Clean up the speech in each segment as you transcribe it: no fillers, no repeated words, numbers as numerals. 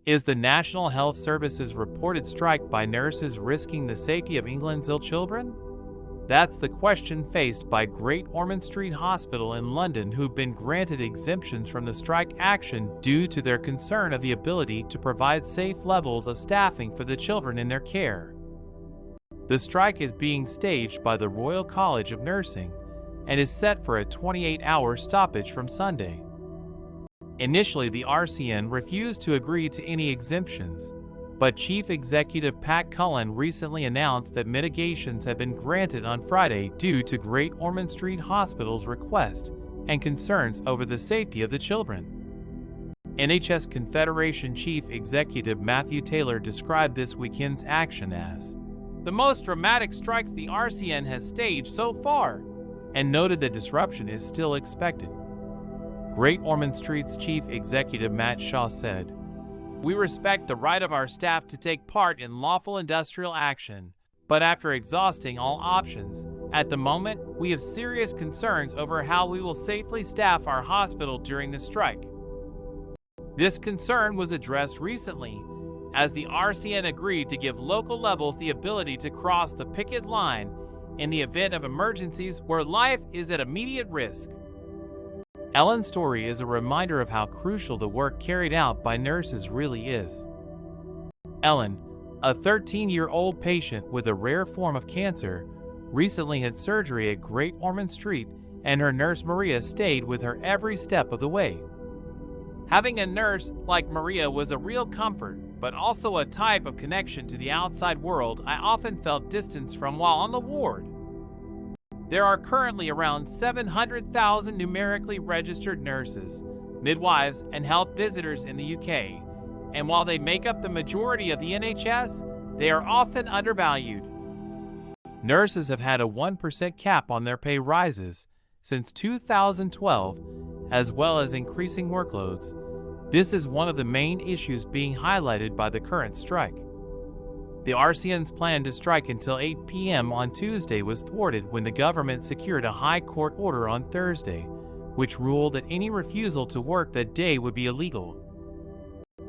Is the National Health Service's reported strike by nurses risking the safety of England's ill children? That's the question faced by Great Ormond Street Hospital in London, who've been granted exemptions from the strike action due to their concern of the ability to provide safe levels of staffing for the children in their care. The strike is being staged by the Royal College of Nursing and is set for a 28-hour stoppage from Sunday. Initially, the RCN refused to agree to any exemptions, but Chief Executive Pat Cullen recently announced that mitigations have been granted on Friday due to Great Ormond Street Hospital's request and concerns over the safety of the children. NHS Confederation Chief Executive Matthew Taylor described this weekend's action as the most dramatic strikes the RCN has staged so far, and noted that disruption is still expected. Great Ormond Street's Chief Executive Matt Shaw said, "We respect the right of our staff to take part in lawful industrial action, but after exhausting all options, at the moment, we have serious concerns over how we will safely staff our hospital during the strike." This concern was addressed recently, as the RCN agreed to give local levels the ability to cross the picket line in the event of emergencies where life is at immediate risk. Ellen's story is a reminder of how crucial the work carried out by nurses really is. Ellen, a 13-year-old patient with a rare form of cancer, recently had surgery at Great Ormond Street, and her nurse Maria stayed with her every step of the way. Having a nurse like Maria was a real comfort, but also a type of connection to the outside world I often felt distance from while on the ward. There are currently around 700,000 numerically registered nurses, midwives, and health visitors in the UK, and while they make up the majority of the NHS, they are often undervalued. Nurses have had a 1% cap on their pay rises since 2012, as well as increasing workloads. This is one of the main issues being highlighted by the current strike. The RCN's plan to strike until 8 p.m. on Tuesday was thwarted when the government secured a high court order on Thursday, which ruled that any refusal to work that day would be illegal.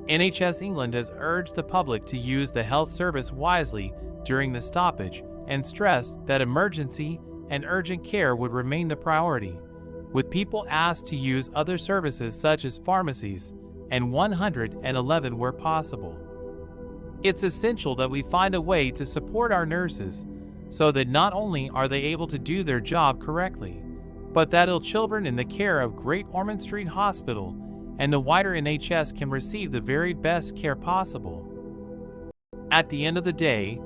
NHS England has urged the public to use the health service wisely during the stoppage and stressed that emergency and urgent care would remain the priority, with people asked to use other services such as pharmacies and 111 where possible. It's essential that we find a way to support our nurses so that not only are they able to do their job correctly, but that ill children in the care of Great Ormond Street Hospital and the wider NHS can receive the very best care possible. At the end of the day,